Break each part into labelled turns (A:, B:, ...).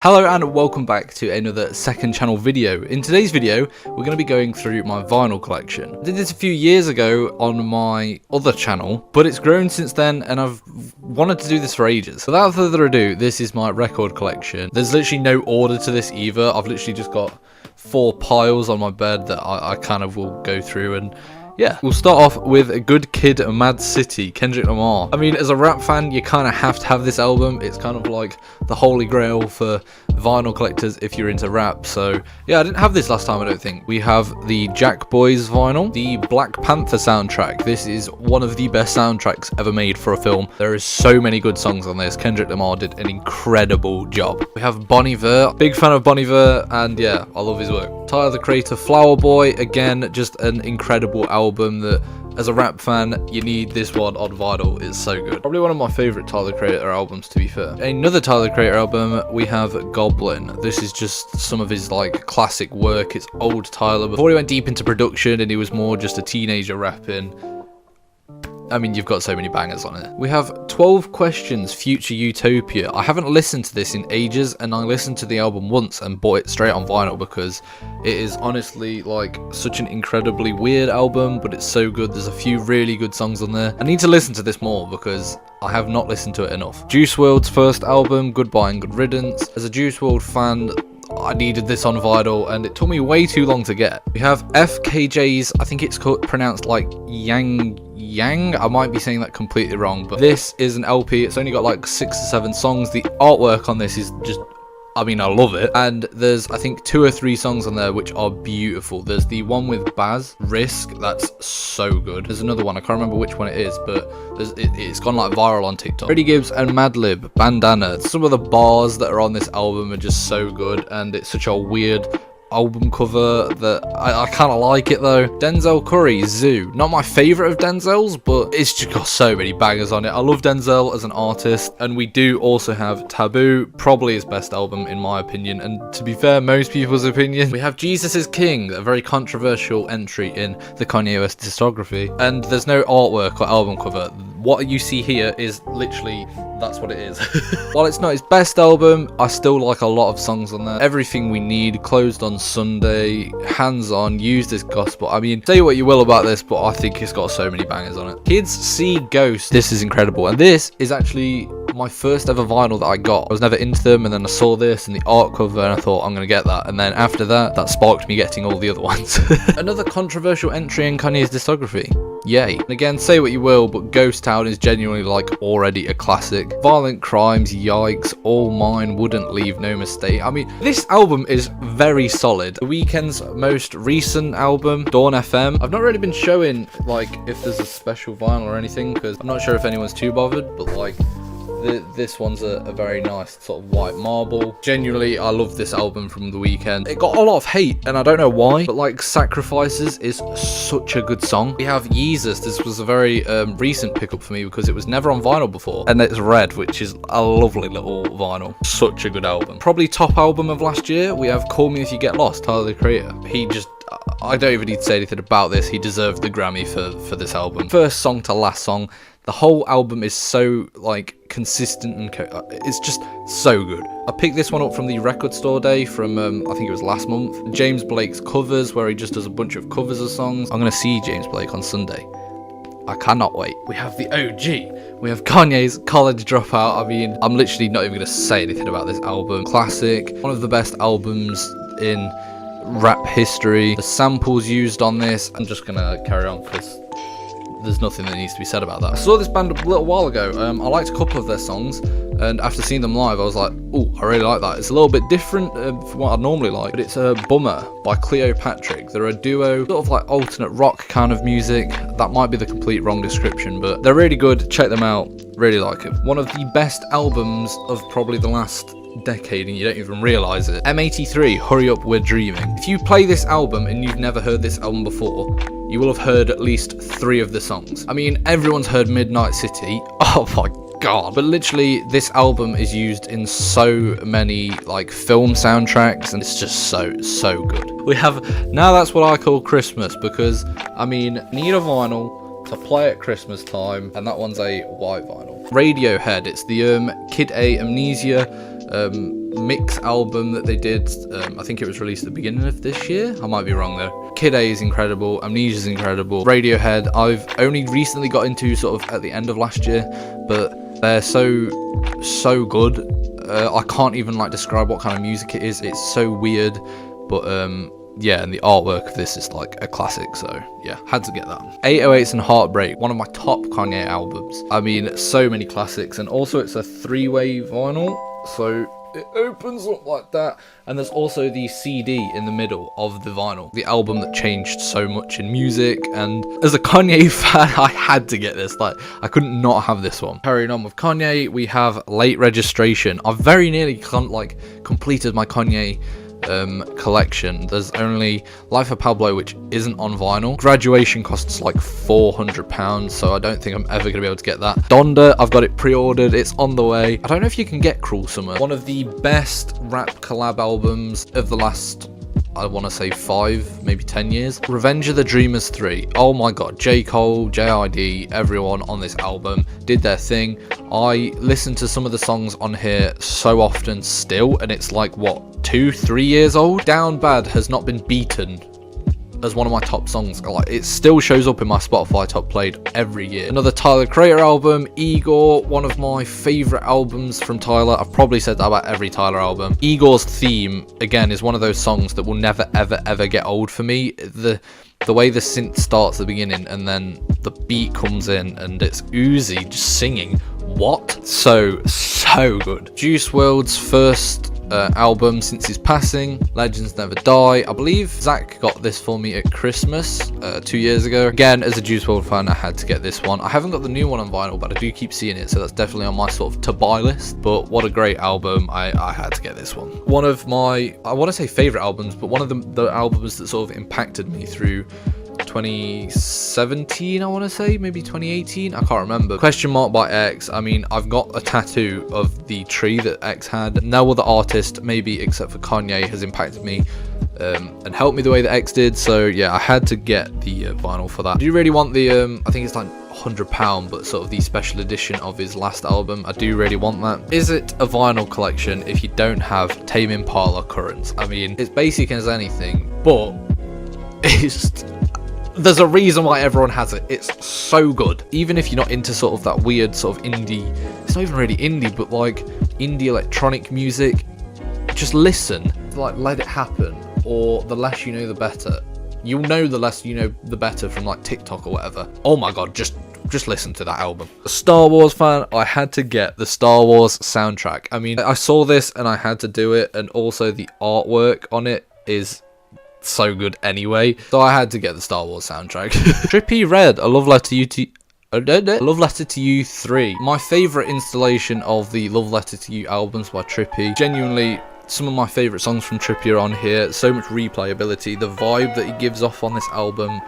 A: Hello and welcome back to another second channel video. In today's video, we're going to be going through my vinyl collection. I did this a few years ago on my other channel, but it's grown since then and I've wanted to do this for ages. Without further ado, this is my record collection. There's literally no order to this either. I've literally just got 4 piles on my bed that I kind of will go through, and yeah, we'll start off with Good Kid, Mad City, Kendrick Lamar. I mean, as a rap fan, you kind of have to have this album. It's kind of like the holy grail for vinyl collectors if you're into rap. So yeah, I didn't have this last time, I don't think. We have the Jack Boys vinyl, the Black Panther soundtrack. This is one of the best soundtracks ever made for a film. There is so many good songs on this. Kendrick Lamar did an incredible job. We have Bon Iver, big fan of Bon Iver, and yeah, I love his work. Tyler the Creator, Flower Boy, again, just an incredible album that, as a rap fan, you need this one on vinyl. It's so good. Probably one of my favourite Tyler the Creator albums, to be fair. Another Tyler the Creator album, we have Goblin. This is just some of his like classic work. It's old Tyler before he went deep into production and he was more just a teenager rapping. I mean, you've got so many bangers on it. We have 12 Questions, Future Utopia. I haven't listened to this in ages, and I listened to the album once and bought it straight on vinyl because it is honestly like such an incredibly weird album, but it's so good. There's a few really good songs on there. I need to listen to this more because I have not listened to it enough. Juice WRLD's first album, Goodbye and Good Riddance. As a Juice WRLD fan, I needed this on vinyl and it took me way too long to get. We have FKJ's, I think it's pronounced like Yang. I might be saying that completely wrong, but this is an LP. It's only got like 6 or 7 songs. The artwork on this is just, I mean, I love it. And there's, I think, 2 or 3 songs on there which are beautiful. There's the one with Baz, Risk, that's so good. There's another one, I can't remember which one it is, but it's gone like viral on TikTok. Freddie Gibbs and Madlib, Bandana. Some of the bars that are on this album are just so good, and it's such a weird album cover that I kind of like it though. Denzel Curry, Zoo. Not my favourite of Denzel's, but it's just got so many bangers on it. I love Denzel as an artist. And we do also have Taboo, probably his best album in my opinion, and to be fair, most people's opinion. We have Jesus is King, a very controversial entry in the Kanye West discography, and there's no artwork or album cover. What you see here is literally, that's what it is. While it's not his best album, I still like a lot of songs on there. Everything We Need, Closed on Sunday, Hands On, Used as Gospel. I mean, say what you will about this, but I think it's got so many bangers on it. Kids See Ghost. This is incredible, and this is actually my first ever vinyl that I got. I was never into them, and then I saw this and the art cover and I thought I'm gonna get that, and then after that, that sparked me getting all the other ones. Another controversial entry in Kanye's discography. Yay. And again, say what you will, but Ghost Town is genuinely like already a classic. Violent Crimes, Yikes, All Mine, Wouldn't Leave, No Mistake. I mean, this album is very solid. The Weeknd's most recent album, Dawn FM. I've not really been showing like if there's a special vinyl or anything because I'm not sure if anyone's too bothered, but like this one's a very nice sort of white marble. Genuinely, I love this album from The Weeknd. It got a lot of hate, and I don't know why, but like Sacrifices is such a good song. We have Yeezus. This was a very recent pickup for me because it was never on vinyl before, and it's red, which is a lovely little vinyl. Such a good album. Probably top album of last year. We have Call Me If You Get Lost, Tyler the Creator. He just, I don't even need to say anything about this. He deserved the Grammy for this album. First song to last song. The whole album is so like consistent and it's just so good. I picked this one up from the record store day from I think it was last month. James Blake's covers, where he just does a bunch of covers of songs. I'm gonna see James Blake on Sunday. I cannot wait. We have the OG. We have Kanye's College Dropout. I mean, I'm literally not even gonna say anything about this album. Classic, one of the best albums in rap history. The samples used on this, I'm just gonna carry on because there's nothing that needs to be said about that. I saw this band a little while ago. I liked a couple of their songs, and after seeing them live, I was like, oh, I really like that. It's a little bit different from what I'd normally like, but it's Bummer by Cleopatrick. They're a duo, sort of like alternate rock kind of music. That might be the complete wrong description, but they're really good. Check them out. Really like it. One of the best albums of probably the last decade, and you don't even realize it. M83, Hurry Up We're Dreaming. If you play this album and you've never heard this album before, you will have heard at least 3 of the songs. I mean, everyone's heard Midnight City. Oh my god. But literally, this album is used in so many like film soundtracks, and it's just so good. We have Now That's What I Call Christmas, because I mean, need a vinyl to play at Christmas time, and that one's a white vinyl. Radiohead, it's the Kid A Amnesia mix album that they did. I think it was released at the beginning of this year. I might be wrong though. Kid A is incredible. Amnesia is incredible. Radiohead, I've only recently got into sort of at the end of last year, but they're so good. I can't even like describe what kind of music it is. It's so weird, but yeah, and the artwork of this is like a classic, so yeah, had to get that. 808s and Heartbreak, one of my top Kanye albums. I mean, so many classics, and also it's a 3-way vinyl, so it opens up like that, and there's also the CD in the middle of the vinyl, the album that changed so much in music. And as a Kanye fan, I had to get this. Like, I couldn't not have this one. Carrying on with Kanye, we have Late Registration. I've very nearly completed my Kanye collection. There's only Life of Pablo, which isn't on vinyl. Graduation costs like £400, so I don't think I'm ever gonna be able to get that. Donda, I've got it pre-ordered, it's on the way. I don't know if you can get Cruel Summer. One of the best rap collab albums of the last, I want to say 5, maybe 10 years. Revenge of the Dreamers 3. Oh my god, J. Cole, JID, everyone on this album did their thing. I listen to some of the songs on here so often still, and it's like, what, 2-3 years old? Down Bad has not been beaten as one of my top songs. Like, it still shows up in my Spotify top played every year. Another Tyler Creator album, Igor, one of my favorite albums from Tyler. I've probably said that about every Tyler album. Igor's theme, again, is one of those songs that will never ever get old for me. The way the synth starts at the beginning and then the beat comes in and it's Uzi just singing. What? So good. Juice WRLD's first album since his passing, Legends Never Die. I believe Zach got this for me at Christmas 2 years ago. Again, as a Juice WRLD fan, I had to get this one. I haven't got the new one on vinyl, but I do keep seeing it, so that's definitely on my sort of to buy list. But what a great album. I had to get this one. One of my, I want to say favorite albums, but one of the albums that sort of impacted me through 2017, I want to say, maybe 2018, I can't remember. Question Mark by X. I mean, I've got a tattoo of the tree that X had. No other artist, maybe except for Kanye, has impacted me and helped me the way that X did. So yeah, I had to get the vinyl for that. Do you really want the I think it's like £100, but sort of the special edition of his last album? I do really want that. Is it a vinyl collection if you don't have Tame Impala Currents? I mean, it's basic as anything, but it's there's a reason why everyone has it. It's so good. Even if you're not into sort of that weird sort of indie, it's not even really indie, but like indie electronic music, just listen. Like, Let It Happen, or The Less You Know The Better. You'll know The Less You Know The Better from like TikTok or whatever. Oh my god, just listen to that album. A Star Wars fan, I had to get the Star Wars soundtrack. I mean, I saw this and I had to do it, and also the artwork on it is so good anyway, so I had to get the Star Wars soundtrack. Trippie Redd, A Love Letter to You 3. My favourite installation of the Love Letter to You albums by Trippie. Genuinely, some of my favourite songs from Trippie are on here. So much replayability. The vibe that he gives off on this album,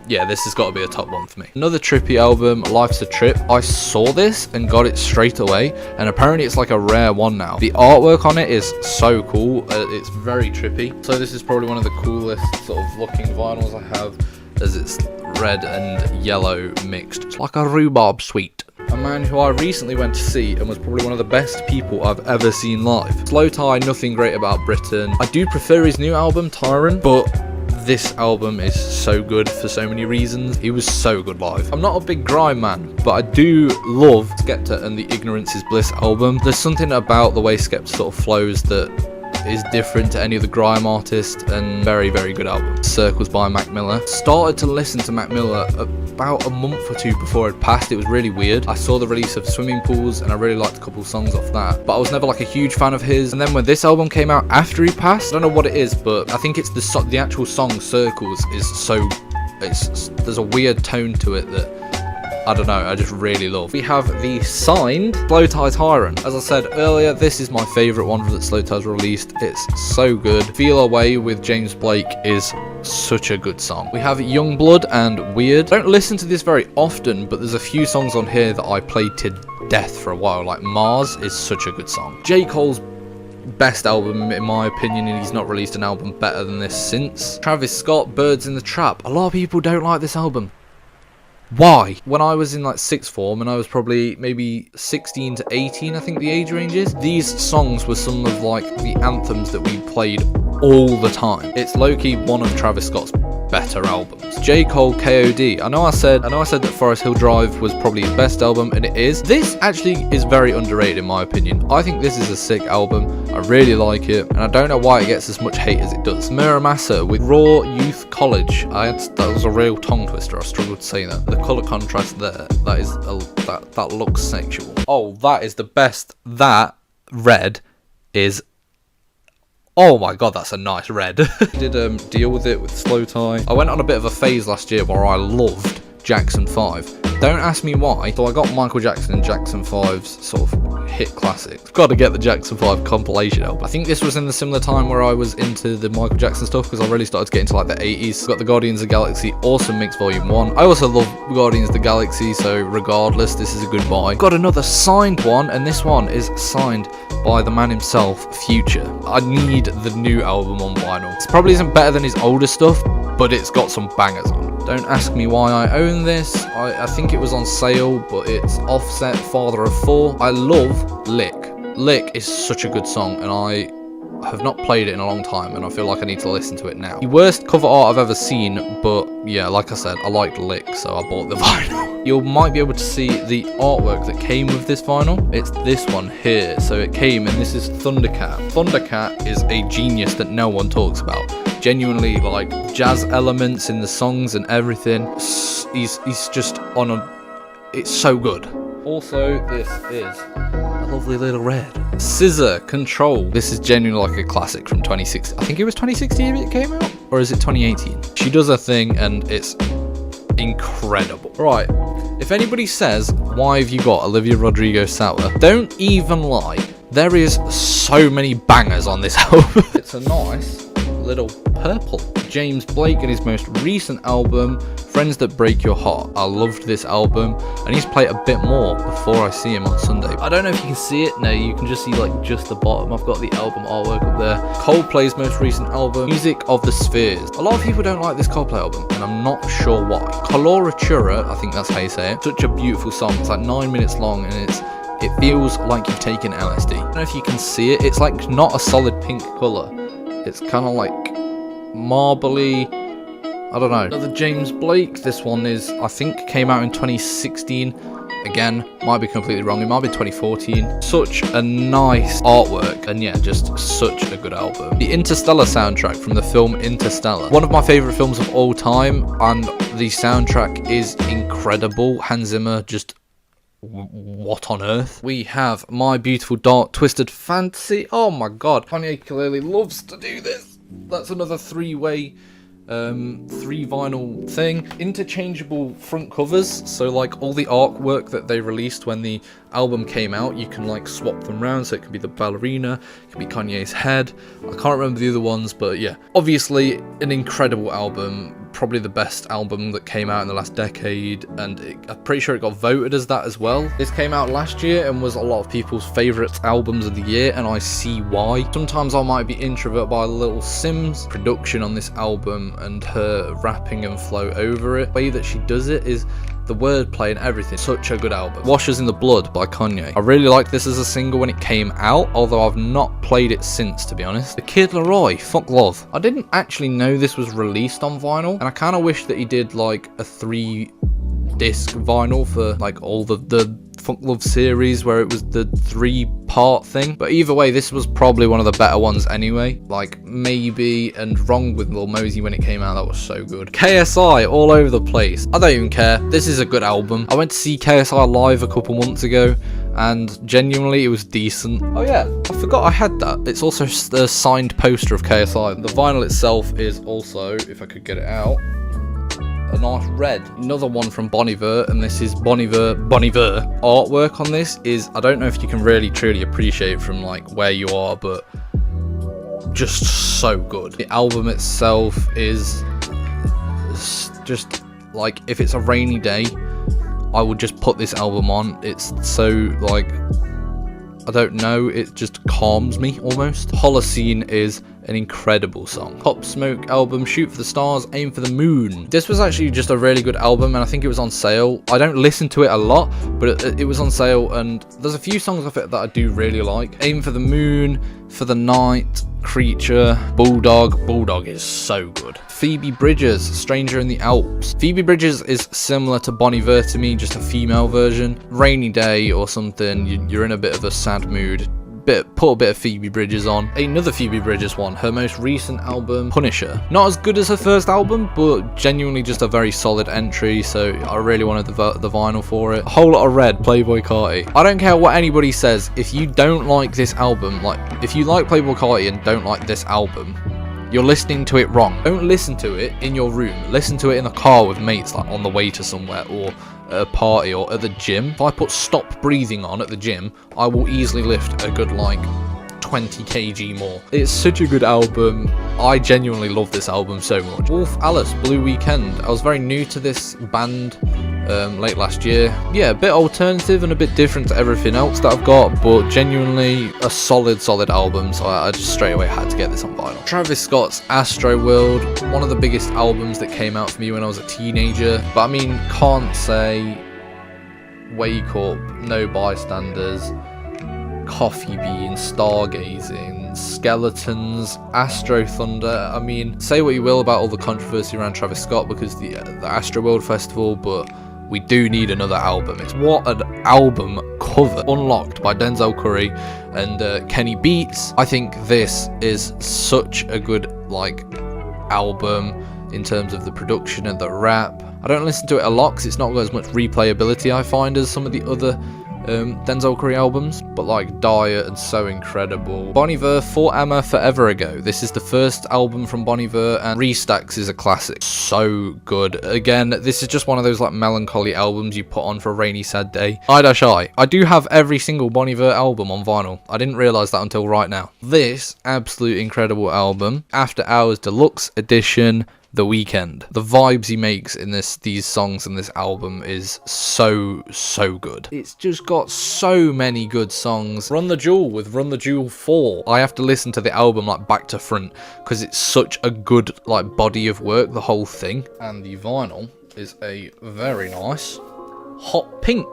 A: yeah, this has got to be a top one for me. Another Trippie album, Life's a Trip. I saw this and got it straight away, and apparently it's like a rare one now. The artwork on it is so cool. It's very trippy. So this is probably one of the coolest sort of looking vinyls I have, as it's red and yellow mixed. It's like a rhubarb sweet. A man who I recently went to see and was probably one of the best people I've ever seen live. Slowthai, Nothing Great About Britain. I do prefer his new album, Tyrant, but this album is so good for so many reasons. He was so good live. I'm not a big grime man, but I do love Skepta and the Ignorance is Bliss album. There's something about the way Skepta sort of flows that is different to any other grime artist, and very good album. Circles by Mac Miller. Started to listen to Mac Miller about a month or two before it passed. It was really weird. I saw the release of Swimming Pools and I really liked a couple songs off that, but I was never like a huge fan of his. And then when this album came out after he passed, I don't know what it is, but I think it's the actual song Circles is so, there's a weird tone to it that I don't know, I just really love. We have the signed Slowthai Tyrant. As I said earlier, this is my favourite one that Slowthai's released. It's so good. Feel Away with James Blake is such a good song. We have Youngblood and Weird. I don't listen to this very often, but there's a few songs on here that I played to death for a while. Like Mars is such a good song. J. Cole's best album in my opinion, and he's not released an album better than this since. Travis Scott, Birds in the Trap. A lot of people don't like this album. Why? When I was in like sixth form and I was probably maybe 16 to 18, I think the age range is, these songs were some of like the anthems that we played all the time. It's low-key one of Travis Scott's better albums. J. Cole KOD. I know I said that Forest Hill Drive was probably his best album, and it is. This actually is very underrated in my opinion. I think this is a sick album. I really like it, and I don't know why it gets as much hate as it does. Miramasa with Raw Youth College. That was a real tongue twister. I struggled to say that. The colour contrast there, that looks sexual. Oh, that is the best. That red is, oh my god, that's a nice red. Did Deal With It with Slow Tie. I went on a bit of a phase last year where I loved Jackson 5. Don't ask me why. So I got Michael Jackson and Jackson 5's sort of hit classics. Got to get the Jackson 5 compilation album. I think this was in the similar time where I was into the Michael Jackson stuff, because I really started to get into like the 80s. Got the Guardians of the Galaxy Awesome Mix Volume 1. I also love Guardians of the Galaxy, so regardless, this is a good buy. Got another signed one, and this one is signed by the man himself, Future. I need the new album on vinyl. It probably isn't better than his older stuff, but it's got some bangers on. Don't ask me why I own this. I think it was on sale, but it's Offset, Father of Four. I love Lick. Lick is such a good song, and I have not played it in a long time, and I feel like I need to listen to it now. The worst cover art I've ever seen, but yeah, like I said, I liked Lick, so I bought the vinyl. You might be able to see the artwork that came with this vinyl. It's this one here. So it came, and this is Thundercat. Thundercat is a genius that no one talks about. Genuinely, like, jazz elements in the songs and everything. He's just on a, it's so good. Also, this is a lovely little red. SZA, Control. This is genuinely like a classic from 2016. I think it was 2016 it came out, or is it 2018? She does her thing, and it's incredible. Right, if anybody says, why have you got Olivia Rodrigo Sour? Don't even lie. There is so many bangers on this album. It's a nice little purple. James Blake and his most recent album, Friends That Break Your Heart. I loved this album. I need to play it a bit more before I see him on Sunday. I don't know if you can see it. No, you can just see like just the bottom. I've got the album artwork up there. Coldplay's most recent album, Music of the Spheres. A lot of people don't like this Coldplay album, and I'm not sure why. Coloratura, I think that's how you say it. Such a beautiful song. It's like 9 minutes long, and it feels like you've taken LSD. I don't know if you can see it. It's like not a solid pink colour. It's kind of like marbly, I don't know. Another James Blake. This one is, I think, came out in 2016. Again, might be completely wrong. It might be 2014. Such a nice artwork, and yeah, just such a good album. The Interstellar soundtrack from the film Interstellar. One of my favourite films of all time, and the soundtrack is incredible. Hans Zimmer, just what on earth? We have My Beautiful Dark Twisted Fantasy. Oh my god, Kanye clearly loves to do this. That's another three-way, three vinyl thing. Interchangeable front covers, so like all the artwork that they released when the album came out, you can like swap them around, so it could be the ballerina, it could be Kanye's head. I can't remember the other ones, but yeah. Obviously, an incredible album. Probably the best album that came out in the last decade, and I'm pretty sure it got voted as that as well. This came out last year and was a lot of people's favourite albums of the year, and I see why. Sometimes I might be introverted by Little Simz' production on this album and her rapping and flow over it. The way that she does it is the wordplay and everything. Such a good album. Washers in the Blood by Kanye. I really liked this as a single when it came out, although I've not played it since, to be honest. The Kid Laroi, Fuck Love. I didn't actually know this was released on vinyl, and I kind of wish that he did like a 3-disc vinyl for like all the Fuck Love series, where it was the 3-part thing. But either way, this was probably one of the better ones anyway. Like Maybe and Wrong with Lil Mosey when it came out, that was so good. KSI, All Over the Place. I don't even care. This is a good album. I went to see KSI live a couple months ago, and genuinely it was decent. Oh yeah, I forgot I had that. It's also the signed poster of KSI. The vinyl itself is also, if I could get it out, a nice red. Another one from Bon Iver, and this is Bon Iver. Artwork on this is, I don't know if you can really truly appreciate from like where you are, but just so good. The album itself is just like, if it's a rainy day, I would just put this album on. It's so like, I don't know, it just calms me almost. Holocene is an incredible song. Pop Smoke album, Shoot for the Stars, Aim for the Moon. This was actually just a really good album, and I think it was on sale. I don't listen to it a lot, but it was on sale, and there's a few songs of it that I do really like. Aim for the Moon, For the Night, Creature, Bulldog. Bulldog is so good. Phoebe Bridgers, Stranger in the Alps. Phoebe Bridgers is similar to Bon Iver to me, just a female version. Rainy day or something, you're in a bit of a sad mood. Put a bit of Phoebe Bridgers on. Another Phoebe Bridgers one, her most recent album, Punisher. Not as good as her first album, but genuinely just a very solid entry, so I really wanted the vinyl for it. A Whole Lot of Red, Playboi Carti. I don't care what anybody says, if you don't like this album, like, if you like Playboi Carti and don't like this album, you're listening to it wrong. Don't listen to it in your room. Listen to it in a car with mates, like on the way to somewhere, or at a party, or at the gym. If I put Stop Breathing on at the gym, I will easily lift a good, like, 20 kg more. It's such a good album. I genuinely love this album so much. Wolf Alice, Blue Weekend. I was very new to this band late last year. Yeah, a bit alternative and a bit different to everything else that I've got, but genuinely a solid album, so I just straight away had to get this on vinyl. Travis Scott's Astroworld, one of the biggest albums that came out for me when I was a teenager, but I mean, can't say Wake Up, No Bystanders, Coffee Bean, Stargazing, Skeletons, Astro Thunder. I mean, say what you will about all the controversy around Travis Scott because the Astroworld Festival, but we do need another album. It's what an album cover. Unlocked by Denzel Curry and Kenny Beats. I think this is such a good, like, album in terms of the production and the rap. I don't listen to it a lot because it's not got as much replayability I find as some of the other Denzel Curry albums, but like Diet and So Incredible. Bon Iver, For Emma, Forever Ago. This is the first album from Bon Iver, and Restacks is a classic. So good. Again, this is just one of those like melancholy albums you put on for a rainy, sad day. I do have every single Bon Iver album on vinyl. I didn't realise that until right now. This absolute incredible album, After Hours Deluxe Edition, The Weeknd. The vibes he makes in these songs in this album is so good. It's just got so many good songs. Run the Jewel with Run the Jewel 4. I have to listen to the album like back to front because it's such a good like body of work, the whole thing. And the vinyl is a very nice hot pink.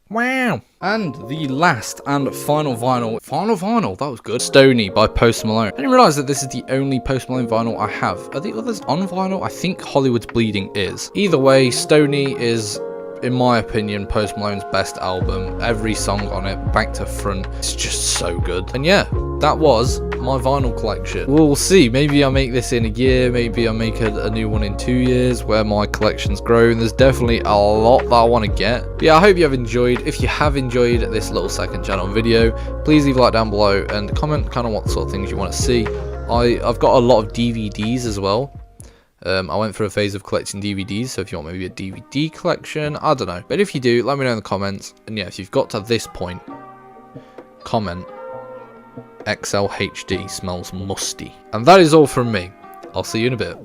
A: Wow. And the last and final vinyl, that was good. Stoney by Post Malone. I didn't realise that this is the only Post Malone vinyl I have. Are the others on vinyl? I think Hollywood's Bleeding is. Either way, Stoney is, in my opinion, Post Malone's best album. Every song on it, back to front, it's just so good. And yeah, that was my vinyl collection. We'll see, maybe I make this in a year, maybe I make a new one in 2 years where my collection's grown. There's definitely a lot that I want to get. But yeah, I hope you have enjoyed. If you have enjoyed this little second channel video, please leave a like down below and comment kind of what sort of things you want to see. I've got a lot of DVDs as well. I went through a phase of collecting DVDs, so if you want maybe a DVD collection, I don't know. But if you do, let me know in the comments. And yeah, if you've got to this point, comment XL HD smells musty. And that is all from me. I'll see you in a bit.